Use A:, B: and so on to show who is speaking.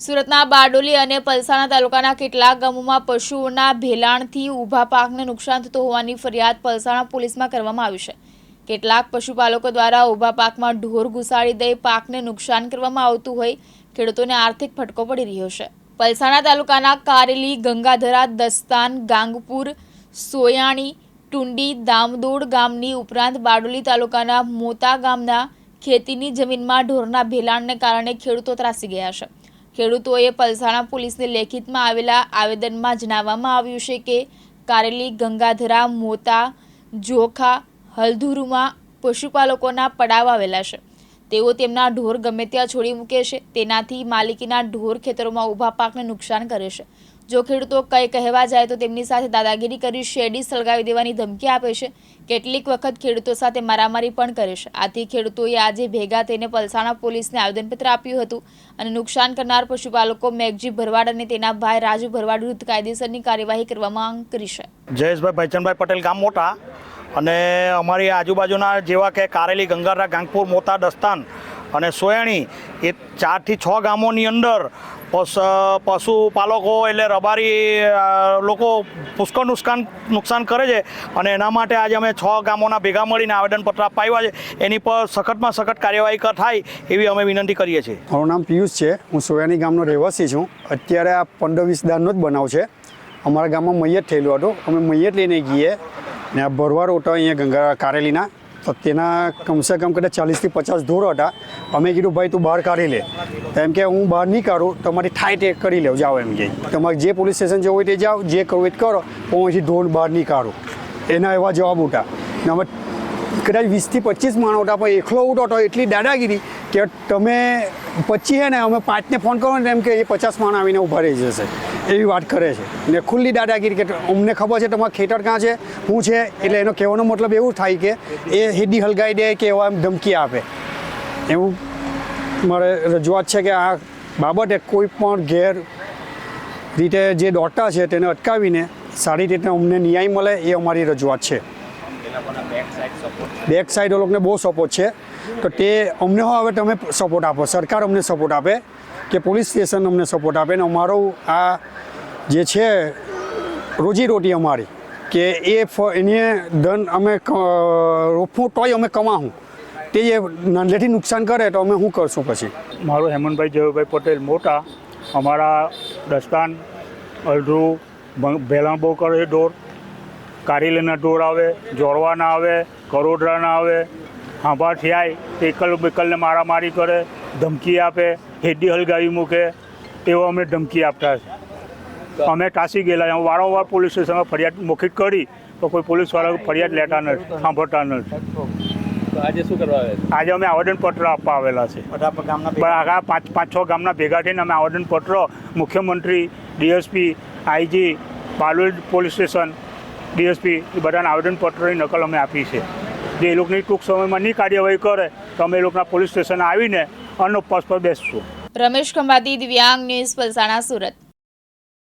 A: સુરતના બારડોલી અને પલસાણા તાલુકાના કેટલાક ગામોમાં પશુઓના ભેલાણથી ઊભા પાકને નુકસાન થતું હોવાની ફરિયાદ પલસાણા પોલીસમાં કરવામાં આવી છે। કેટલાક પશુપાલકો દ્વારા ઊભા પાકમાં ઢોર ઘુસાડી દઈ પાકને નુકસાન કરવામાં આવતું હોય ખેડૂતોને આર્થિક ફટકો પડી રહ્યો છે। પલસાણા તાલુકાના કારેલી, ગંગાધરા, દસ્તાન, ગાંગપુર, સોયાણી, ટુંડી, દામદોડ ગામની ઉપરાંત બારડોલી તાલુકાના મોતા ગામના ખેતીની જમીનમાં ઢોરના ભેલાણને કારણે ખેડૂતો ત્રાસી ગયા છે। ખેડૂતોએ પલસાણા પોલીસને લેખિતમાં આવેલા આવેદનમાં જણાવવામાં આવ્યું છે કે કારેલી, ગંગાધરા, મોતા, જોખા, હલધુરુમાં પશુપાલકોના પડાવ આવેલા છે। તેઓ તેમના ઢોર ગમે ત્યાં છોડી મૂકે છે, તેનાથી માલિકીના ઢોર ખેતરોમાં ઊભા પાકને નુકસાન કરે છે। જો ખેડૂતો કંઈ કહેવા જાય તો તેમની સાથે દાદાગીરી કરી શેરડી સળગાવી દેવાની ધમકી આપે છે। કેટલીક વખત ખેડૂતો સાથે મારામારી પણ કરે છે। આથી ખેડૂતોએ આજે ભેગા થઈને પલસાણા પોલીસને આવેદનપત્ર આપ્યું હતું અને નુકસાન કરનાર પશુપાલકો મેઘજી ભરવાડ અને તેના ભાઈ રાજુ ભરવાડ વિરુદ્ધ કાયદેસરની કાર્યવાહી કરવા માંગ કરી છે।
B: જયેશભાઈ ભાઈચંદભાઈ પટેલ ગામ મોટા અને અમારી આજુબાજુના જેવા કે કારેલી, ગંગાધરા, ગાંગપુર, મોતા, દસ્તાન અને સોયાણી એ 4 થી 6 ગામોની અંદર પશુપાલકો એટલે રબારી લોકો પુષ્કળ નુકસાન કરે છે અને એના માટે આજે અમે 6 ગામોના ભેગા મળીને આવેદનપત્ર આપવા આવ્યા છે। એની પર સખતમાં સખત કાર્યવાહી થાય એવી અમે વિનંતી કરીએ છીએ।
C: મારું નામ પિયુષ છે, હું સોયાણી ગામનો રહેવાસી છું। અત્યારે આ 15-20 દાનનો જ બનાવ છે। અમારા ગામમાં મૈયત થયેલું હતું, અમે મૈયત લઈને ગઈએ ને આ ભરવાડ ઓટા અહીંયા ગંગા કારેલીના તો તેના કમસે કમ કદાચ 40 થી 50 ઢોર હતા। અમે કીધું ભાઈ તું બહાર કાઢી લે, એમ કે હું બહાર નહીં કાઢું, તમારી થાય તે કરી લેવું, જાઓ એમ કે તમારે જે પોલીસ સ્ટેશન જવું હોય તે જાઓ, જે કરવું હોય તે કરો, પણ હું અહીંથી ઢોર બહાર નહીં કાઢું। એના એવા જવાબ ઉઠા ને અમે કદાચ 20 થી 25 માણસ હતા, પણ એકલો ઉઠો તો એટલી દાદાગીરી કે તમે 25 છે ને અમે 5ને ફોન કરો ને એમ કે એ 50 માણસ આવીને ઊભા રહી જશે, એવી વાત કરે છે ને ખુલ્લી દાદાગીરી કે અમને ખબર છે તમારા ખેતર ક્યાં છે શું છે, એટલે એનો કહેવાનો મતલબ એવું થાય કે એ હેડી હલગાઈ દે કે એવા એમ ધમકી આપે। એવું મારે રજૂઆત છે કે આ બાબતે કોઈ પણ ગેર રીતે જે દોડતા છે તેને અટકાવીને સારી રીતે અમને ન્યાય મળે એ અમારી રજૂઆત છે। બેક સાઈડ એ લોકોને બહુ સપોર્ટ છે, તો તે અમને હવે તમે સપોર્ટ આપો, સરકાર અમને સપોર્ટ આપે કે પોલીસ સ્ટેશન અમને સપોર્ટ આપે ને અમારો આ જે છે રોજીરોટી અમારી કે એને ધન અમે રોપવું તોય અમે કમાવું, તે જે નાનલેથી નુકસાન કરે તો અમે શું કરશું પછી।
D: મારું હેમંતભાઈ જયુભાઈ પટેલ મોટા, અમારા દસ્તાન, અલધ્રુ, ભેલાણ બહુ કરે છે ઢોર, કારેલીના ઢોર આવે, જોરવાના આવે, કરોડરાના આવે, હાંભાથી આય એકલ બેકલને મારામારી કરે, ધમકી આપે, હેડી હલગાવી મૂકે, તેઓ અમે ધમકી આપતા છે। અમે ટાંસી ગયેલા, વારંવાર પોલીસ સ્ટેશનમાં ફરિયાદ મૌખિક કરી તો કોઈ પોલીસવાળા ફરિયાદ લેતા નથી, સાંભળતા નથી।
E: આજે શું કરવા આવ્યા?
D: આજે અમે આવેદનપત્ર આપવા આવેલા છે। આખા 5-6 ગામના ભેગા થઈને અમે આવેદનપત્ર મુખ્યમંત્રી, DSP, IG, Bardoli police station, DSP એ બધાના આવેદનપત્રની નકલ અમે આપી છે। જે એ લોકોની ટૂંક સમયમાં નહીં કાર્યવાહી કરે તો અમે એ લોકોના પોલીસ સ્ટેશન આવીને અનુપવાસ પર બેસશું।
A: રમેશ ખંભાતી, દિવ્યાંગ ન્યૂઝ, પલસાણા, સુરત।